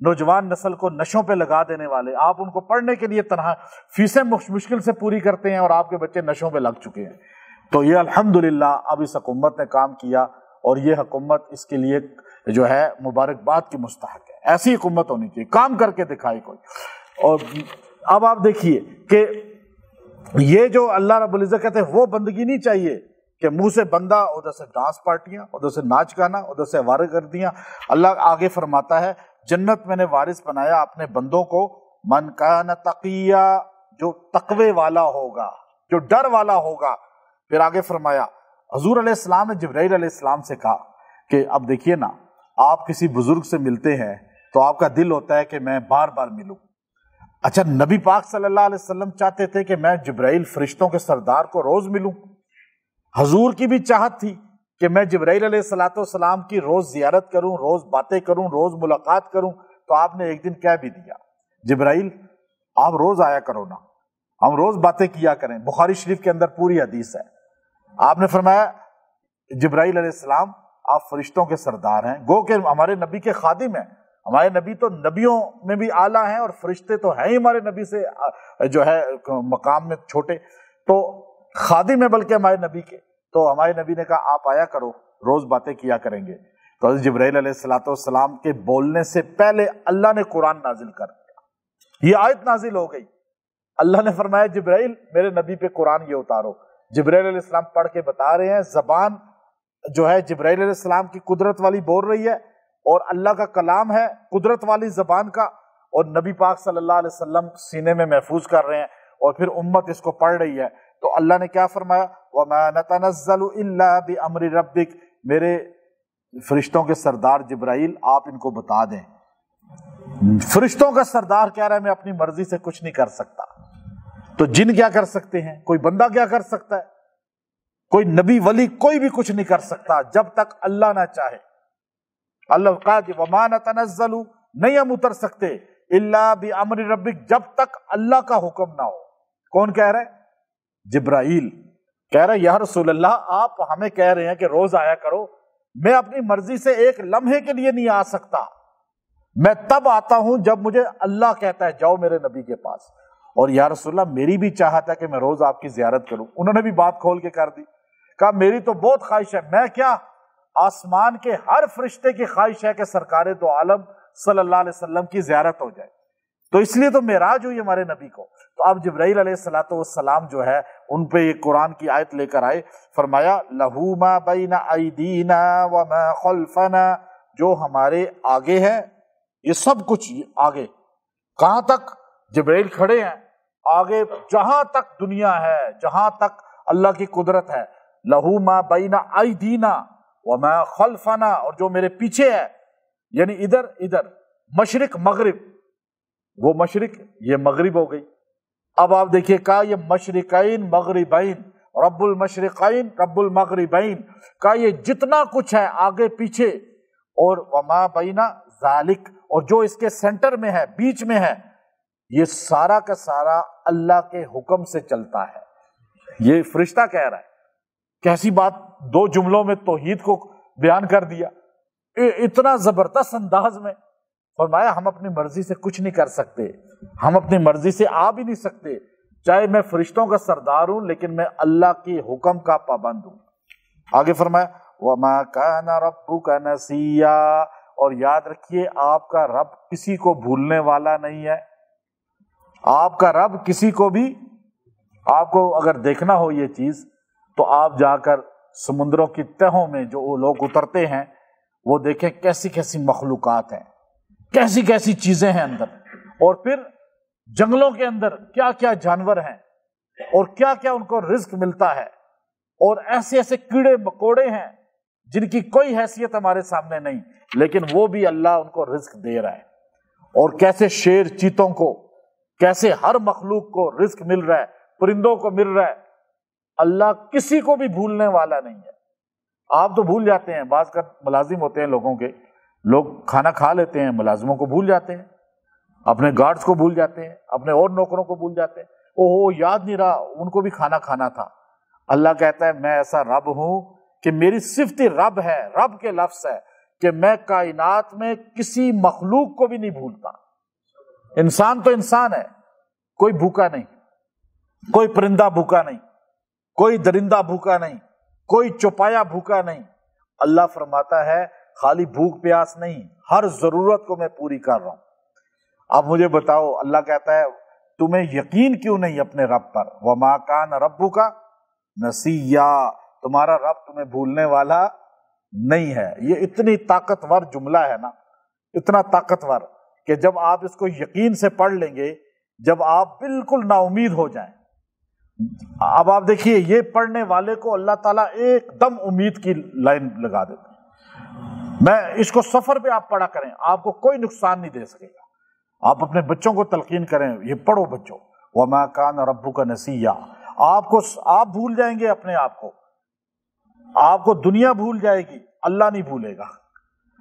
نوجوان نسل کو نشوں پہ لگا دینے والے، آپ ان کو پڑھنے کے لیے تنہا فیسیں مشکل سے پوری کرتے ہیں اور آپ کے بچے نشوں پہ لگ چکے ہیں۔ تو یہ الحمدللہ اب اس حکومت نے کام کیا، اور یہ حکومت اس کے لیے جو ہے مبارکباد کی مستحق ہے۔ ایسی حکومت ہونی چاہیے، کام کر کے دکھائے کوئی۔ اور اب آپ دیکھیے کہ یہ جو اللہ رب العزت کہتے ہیں وہ بندگی نہیں چاہیے کہ منہ سے بندہ، ادھر سے ڈانس پارٹیاں، ادھر سے ناچ گانا، ادھر سے وارے گردیاں۔ اللہ آگے فرماتا ہے جنت میں نے وارث بنایا اپنے بندوں کو، من کان تقیا، جو تقوی والا ہوگا، جو ڈر والا ہوگا۔ پھر آگے فرمایا حضور علیہ السلام نے جبرائیل علیہ السلام سے کہا کہ اب دیکھیے نا، آپ کسی بزرگ سے ملتے ہیں تو آپ کا دل ہوتا ہے کہ میں بار بار ملوں۔ اچھا، نبی پاک صلی اللہ علیہ وسلم چاہتے تھے کہ میں جبرائیل فرشتوں کے سردار کو روز ملوں۔ حضور کی بھی چاہت تھی کہ میں جبرائیل علیہ السلام کی روز زیارت کروں، روز باتیں کروں، روز ملاقات کروں۔ تو آپ نے ایک دن کہہ بھی دیا جبرائیل آپ روز آیا کرو نا، ہم روز باتیں کیا کریں۔ بخاری شریف کے اندر پوری حدیث ہے۔ آپ نے فرمایا جبرائیل علیہ السلام آپ فرشتوں کے سردار ہیں، گو کہ ہمارے نبی کے خادم ہیں۔ ہمارے نبی تو نبیوں میں بھی اعلیٰ ہیں، اور فرشتے تو ہیں ہی ہمارے نبی سے جو ہے مقام میں چھوٹے، تو خادم ہیں بلکہ ہمارے نبی کے۔ تو ہمارے نبی نے کہا آپ آیا کرو، روز باتیں کیا کریں گے۔ تو حضرت جبرائیل علیہ السلام کے بولنے سے پہلے اللہ نے قرآن نازل کر دیا، یہ آیت نازل ہو گئی۔ اللہ نے فرمایا جبرائیل میرے نبی پہ قرآن یہ اتارو۔ جبرائیل علیہ السلام پڑھ کے بتا رہے ہیں، زبان جو ہے جبرائیل علیہ السلام کی قدرت والی بول رہی ہے، اور اللہ کا کلام ہے قدرت والی زبان کا، اور نبی پاک صلی اللہ علیہ وسلم سینے میں محفوظ کر رہے ہیں، اور پھر امت اس کو پڑھ رہی ہے۔ تو اللہ نے کیا فرمایا، وَمَا نَتَنَزَّلُ إِلَّا بِأَمْرِ رَبِّكَ، میرے فرشتوں کے سردار جبرائیل آپ ان کو بتا دیں۔ فرشتوں کا سردار کہہ رہا ہے میں اپنی مرضی سے کچھ نہیں کر سکتا۔ تو جن کیا کر سکتے ہیں؟ کوئی بندہ کیا کر سکتا ہے؟ کوئی نبی ولی کوئی بھی کچھ نہیں کر سکتا جب تک اللہ نہ چاہے۔ اللہ کہا کہ وَمَا نَتَنَزَّلُ، نہیں ہم اتر سکتے، إِلَّا بِأَمْرِ رَبِّكَ، جب تک اللہ کا حکم نہ ہو۔ کون کہہ رہا ہے؟ جبرائیل کہہ رہا ہے یا رسول اللہ آپ ہمیں کہہ رہے ہیں کہ روز آیا کرو، میں اپنی مرضی سے ایک لمحے کے لیے نہیں آ سکتا، میں تب آتا ہوں جب مجھے اللہ کہتا ہے جاؤ میرے نبی کے پاس۔ اور یا رسول اللہ میری بھی چاہت ہے کہ میں روز آپ کی زیارت کروں۔ انہوں نے بھی بات کھول کے کر دی، کہا میری تو بہت خواہش ہے، میں کیا آسمان کے ہر فرشتے کی خواہش ہے کہ سرکار دو عالم صلی اللہ علیہ وسلم کی زیارت ہو جائے، تو اس لیے تو معراج ہوئی ہمارے نبی کو۔ تو اب جبرائیل علیہ السلام جو ہے ان پہ یہ قرآن کی آیت لے کر آئے، فرمایا لَهُ مَا بَيْنَ أَيْدِينَا وَمَا خَلْفَنَا، جو ہمارے آگے ہے یہ سب کچھ آگے، کہاں تک جبرائیل کھڑے ہیں؟ آگے جہاں تک دنیا ہے، جہاں تک اللہ کی قدرت ہے، لَهُ مَا بَيْنَ أَيْدِينَا وَمَا خَلْفَنَا، اور جو میرے پیچھے ہے، یعنی ادھر مشرق مغرب، وہ مشرق یہ مغرب ہو گئی۔ اب آپ دیکھیے کہا یہ مشرقین مغربین، رب المشرقین رب المغربین، کہا یہ جتنا کچھ ہے آگے پیچھے، اور وما بینا ذالک، اور جو اس کے سینٹر میں ہے، بیچ میں ہے، یہ سارا کا سارا اللہ کے حکم سے چلتا ہے۔ یہ فرشتہ کہہ رہا ہے، کیسی بات، دو جملوں میں توحید کو بیان کر دیا اتنا زبردست انداز میں۔ فرمایا ہم اپنی مرضی سے کچھ نہیں کر سکتے، ہم اپنی مرضی سے آ بھی نہیں سکتے، چاہے میں فرشتوں کا سردار ہوں لیکن میں اللہ کی حکم کا پابند ہوں۔ آگے فرمایا وَمَا كَانَ رَبُّكَ نَسِيًّا، اور یاد رکھیے آپ کا رب کسی کو بھولنے والا نہیں ہے۔ آپ کا رب کسی کو بھی، آپ کو اگر دیکھنا ہو یہ چیز تو آپ جا کر سمندروں کی تہوں میں جو وہ لوگ اترتے ہیں وہ دیکھیں کیسی کیسی مخلوقات ہیں، کیسی کیسی چیزیں ہیں اندر، اور پھر جنگلوں کے اندر کیا کیا جانور ہیں اور کیا کیا ان کو رزق ملتا ہے، اور ایسے ایسے کیڑے مکوڑے ہیں جن کی کوئی حیثیت ہمارے سامنے نہیں، لیکن وہ بھی اللہ ان کو رزق دے رہا ہے، اور کیسے شیر چیتوں کو، کیسے ہر مخلوق کو رزق مل رہا ہے، پرندوں کو مل رہا ہے۔ اللہ کسی کو بھی بھولنے والا نہیں ہے۔ آپ تو بھول جاتے ہیں، بعض کا ملازم ہوتے ہیں لوگوں کے، لوگ کھانا کھا لیتے ہیں، ملازموں کو بھول جاتے ہیں، اپنے گارڈز کو بھول جاتے ہیں، اپنے اور نوکروں کو بھول جاتے ہیں، اوہ یاد نہیں رہا ان کو بھی کھانا کھانا تھا۔ اللہ کہتا ہے میں ایسا رب ہوں کہ میری صفت رب ہے، رب کے لفظ ہے کہ میں کائنات میں کسی مخلوق کو بھی نہیں بھولتا۔ انسان تو انسان ہے، کوئی بھوکا نہیں، کوئی پرندہ بھوکا نہیں، کوئی درندہ بھوکا نہیں، کوئی چوپایا بھوکا نہیں۔ اللہ فرماتا ہے خالی بھوک پیاس نہیں، ہر ضرورت کو میں پوری کر رہا ہوں۔ اب مجھے بتاؤ، اللہ کہتا ہے تمہیں یقین کیوں نہیں اپنے رب پر؟ وَمَا كَانَ رَبُّكَ نَسِيًّا، تمہارا رب تمہیں بھولنے والا نہیں ہے۔ یہ اتنی طاقتور جملہ ہے نا، اتنا طاقتور کہ جب آپ اس کو یقین سے پڑھ لیں گے، جب آپ بالکل نا امید ہو جائیں۔ اب آپ دیکھیے، یہ پڑھنے والے کو اللہ تعالیٰ ایک دم امید کی لائن لگا دیتے ہیں۔ میں اس کو سفر پہ آپ پڑھا کریں، آپ کو کوئی نقصان نہیں دے سکے گا۔ آپ اپنے بچوں کو تلقین کریں، یہ پڑھو بچوں، وَمَا كَانَ رَبُّكَ نَسِيًّا۔ آپ بھول جائیں گے اپنے آپ کو، آپ کو دنیا بھول جائے گی، اللہ نہیں بھولے گا،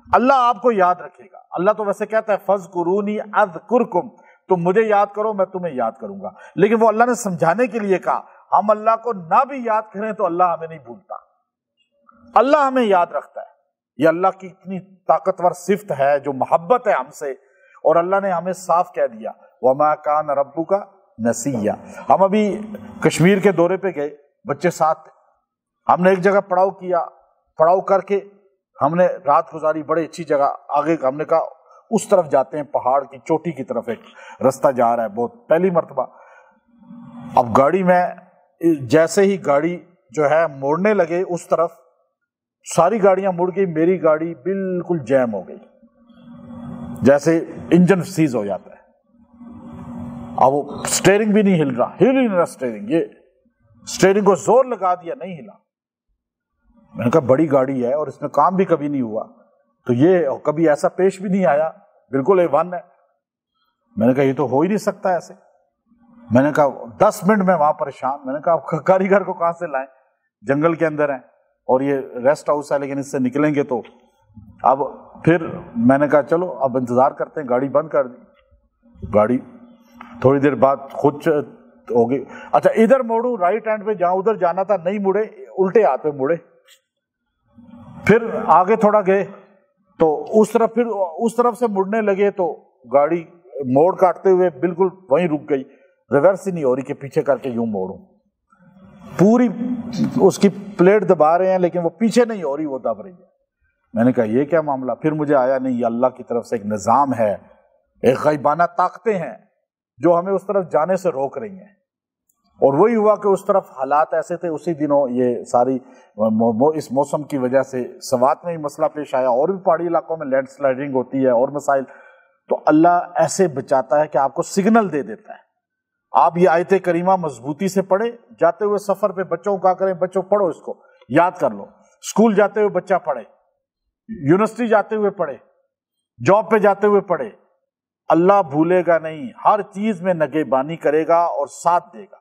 اللہ آپ کو یاد رکھے گا۔ اللہ تو ویسے کہتا ہے فَاذْكُرُونِي أَذْكُرْكُمْ، تم مجھے یاد کرو میں تمہیں یاد کروں گا، لیکن وہ اللہ نے سمجھانے کے لیے کہا۔ ہم اللہ کو نہ بھی یاد کریں تو اللہ ہمیں نہیں بھولتا، اللہ ہمیں یاد رکھتا ہے۔ یہ اللہ کی اتنی طاقتور صفت ہے جو محبت ہے ہم سے، اور اللہ نے ہمیں صاف کہہ دیا وَمَا كَانَ رَبُّكَ نَسِيًّا۔ ہم ابھی کشمیر کے دورے پہ گئے، بچے ساتھ تھے، ہم نے ایک جگہ پڑاؤ کیا، پڑاؤ کر کے ہم نے رات گزاری، بڑی اچھی جگہ۔ آگے ہم نے کہا اس طرف جاتے ہیں، پہاڑ کی چوٹی کی طرف ایک رستہ جا رہا ہے، بہت پہلی مرتبہ۔ اب گاڑی میں جیسے ہی گاڑی جو ہے موڑنے لگے اس طرف، ساری گاڑیاں مڑ گئی، میری گاڑی بالکل جیم ہو گئی، جیسے انجن سیز ہو جاتا ہے۔ اب وہ سٹیئرنگ بھی نہیں ہل رہا، ہل ہی نہیں رہا سٹیئرنگ، یہ سٹیئرنگ کو زور لگا دیا، نہیں ہلا۔ میں نے کہا بڑی گاڑی ہے اور اس میں کام بھی کبھی نہیں ہوا، تو یہ کبھی ایسا پیش بھی نہیں آیا، بالکل A1 ہے۔ میں نے کہا یہ تو ہو ہی نہیں سکتا ایسے۔ میں نے کہا 10 منٹ میں وہاں پریشان، میں نے کہا کاریگر کو کہاں سے لائیں، جنگل کے اندر ہیں اور یہ ریسٹ ہاؤس ہے، لیکن اس سے نکلیں گے تو۔ اب پھر میں نے کہا چلو اب انتظار کرتے ہیں، گاڑی بند کر دی۔ گاڑی تھوڑی دیر بعد خود ہو گئی، اچھا ادھر موڑوں رائٹ ہینڈ پہ، جہاں ادھر جانا تھا نہیں مڑے، الٹے ہاتھ پہ مڑے۔ پھر آگے تھوڑا گئے تو اس طرف، پھر اس طرف سے مڑنے لگے تو گاڑی موڑ کاٹتے ہوئے بالکل وہیں رک گئی، ریورس ہی نہیں ہو رہی کہ پیچھے کر کے یوں موڑوں۔ پوری اس کی پلیٹ دبا رہے ہیں لیکن وہ پیچھے نہیں ہو رہی، وہ دب رہی ہے۔ میں نے کہا یہ کیا معاملہ؟ پھر مجھے آیا نہیں، یہ اللہ کی طرف سے ایک نظام ہے، ایک غیبانہ طاقتیں ہیں جو ہمیں اس طرف جانے سے روک رہی ہیں۔ اور وہی ہوا کہ اس طرف حالات ایسے تھے، اسی دنوں یہ ساری اس موسم کی وجہ سے سوات میں ہی مسئلہ پیش آیا، اور بھی پہاڑی علاقوں میں لینڈ سلائڈنگ ہوتی ہے اور مسائل، تو اللہ ایسے بچاتا ہے کہ آپ کو سگنل دے دیتا ہے۔ آپ یہ آیت کریمہ مضبوطی سے پڑھیں، جاتے ہوئے سفر پہ بچوں کو کہا کریں بچوں پڑھو اس کو، یاد کر لو، اسکول جاتے ہوئے بچہ پڑھے، یونیورسٹی جاتے ہوئے پڑھے، جاب پہ جاتے ہوئے پڑھے۔ اللہ بھولے گا نہیں، ہر چیز میں نگہبانی کرے گا اور ساتھ دے گا۔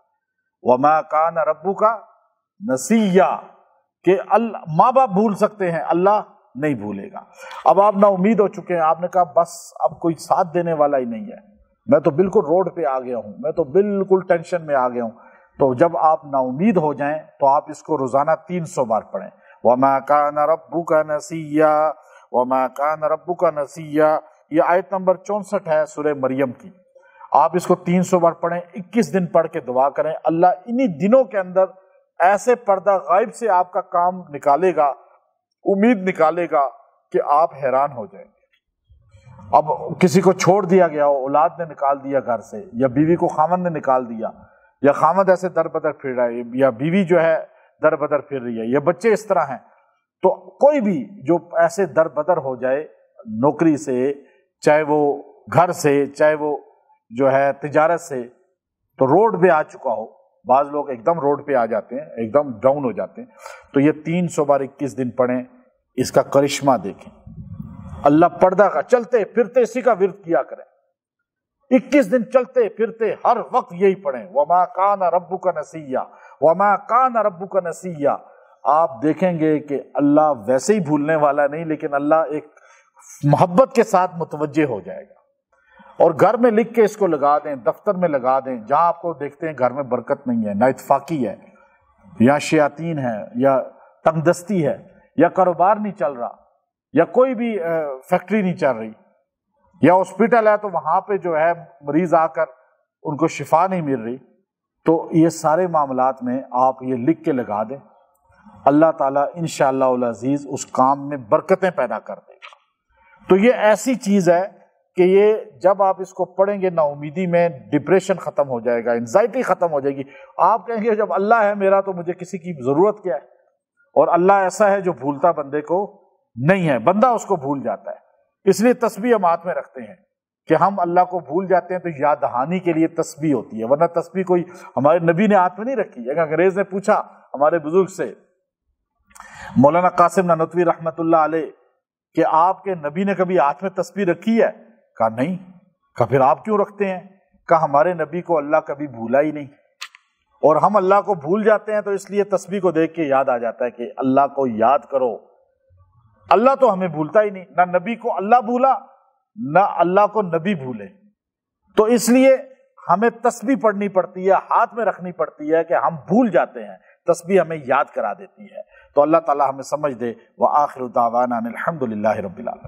وَمَا كَانَ رَبُّكَ نَسِيًّا، کہ ماں باپ بھول سکتے ہیں، اللہ نہیں بھولے گا۔ اب آپ نا امید ہو چکے ہیں، آپ نے کہا بس اب کوئی ساتھ دینے والا ہی نہیں ہے، میں تو بالکل روڈ پہ آ گیا ہوں، میں تو بالکل ٹینشن میں آ گیا ہوں۔ تو جب آپ نا امید ہو جائیں تو آپ اس کو روزانہ 300 بار پڑھیں، وَمَا كَانَ رَبُّكَ نَسِيًّا، وَمَا كَانَ رَبُّكَ نَسِيًّا۔ یہ آیت نمبر 64 ہے سورہ مریم کی۔ آپ اس کو 300 بار پڑھیں، 21 دن پڑھ کے دعا کریں، اللہ انہی دنوں کے اندر ایسے پردہ غائب سے آپ کا کام نکالے گا، امید نکالے گا کہ آپ حیران ہو جائیں گے۔ اب کسی کو چھوڑ دیا گیا ہو، اولاد نے نکال دیا گھر سے، یا بیوی کو خامند نے نکال دیا، یا خامند ایسے در بدر پھر رہا ہے، یا بیوی جو ہے در بدر پھر رہی ہے، یا بچے اس طرح ہیں، تو کوئی بھی جو ایسے در بدر ہو جائے نوکری سے، چاہے وہ گھر سے، چاہے وہ جو ہے تجارت سے، تو روڈ پہ آ چکا ہو، بعض لوگ ایک دم روڈ پہ آ جاتے ہیں، ایک دم ڈاؤن ہو جاتے ہیں، تو یہ 300 بار 21 دن پڑھیں، اس کا کرشمہ دیکھیں۔ اللہ پردہ کا چلتے پھرتے اسی کا ورد کیا کریں، 21 دن چلتے پھرتے ہر وقت یہی پڑھیں، وَمَا كَانَ رَبُّكَ نَسِيًّا، وَمَا كَانَ رَبُّكَ نَسِيًّا۔ آپ دیکھیں گے کہ اللہ ویسے ہی بھولنے والا نہیں، لیکن اللہ ایک محبت کے ساتھ متوجہ ہو جائے گا۔ اور گھر میں لکھ کے اس کو لگا دیں، دفتر میں لگا دیں، جہاں آپ کو دیکھتے ہیں گھر میں برکت نہیں ہے، نا اتفاقی ہے، یا شیاطین ہے، یا تنگ دستی ہے، یا کاروبار نہیں چل رہا، یا کوئی بھی فیکٹری نہیں چل رہی یا ہاسپٹل ہے تو وہاں پہ جو ہے مریض آ کر ان کو شفا نہیں مل رہی، تو یہ سارے معاملات میں آپ یہ لکھ کے لگا دیں، اللہ تعالیٰ انشاءاللہ العزیز اس کام میں برکتیں پیدا کر دے گا۔ تو یہ ایسی چیز ہے کہ یہ جب آپ اس کو پڑھیں گے نا امیدی میں ڈپریشن ختم ہو جائے گا، انزائٹی ختم ہو جائے گی۔ آپ کہیں گے جب اللہ ہے میرا تو مجھے کسی کی ضرورت کیا ہے، اور اللہ ایسا ہے جو بھولتا بندے کو نہیں ہے، بندہ اس کو بھول جاتا ہے۔ اس لیے تسبیح ہم ہاتھ میں رکھتے ہیں کہ ہم اللہ کو بھول جاتے ہیں تو یاد دہانی کے لیے تسبیح ہوتی ہے، ورنہ تسبیح کوئی ہمارے نبی نے ہاتھ میں نہیں رکھی۔ اگر انگریز نے پوچھا ہمارے بزرگ سے، مولانا قاسم نانوتوی رحمت اللہ علیہ، کہ آپ کے نبی نے کبھی ہاتھ میں تسبیح رکھی ہے؟ کہا نہیں۔ کہا پھر آپ کیوں رکھتے ہیں؟ کہا ہمارے نبی کو اللہ کبھی بھولا ہی نہیں، اور ہم اللہ کو بھول جاتے ہیں تو اس لیے تسبیح کو دیکھ کے یاد آ جاتا ہے کہ اللہ کو یاد کرو۔ اللہ تو ہمیں بھولتا ہی نہیں، نہ نبی کو اللہ بھولا نہ اللہ کو نبی بھولے، تو اس لیے ہمیں تسبیح پڑھنی پڑتی ہے، ہاتھ میں رکھنی پڑتی ہے کہ ہم بھول جاتے ہیں، تسبیح ہمیں یاد کرا دیتی ہے۔ تو اللہ تعالی ہمیں سمجھ دے۔ وآخر دعوانا ان الحمد للہ رب العالمین۔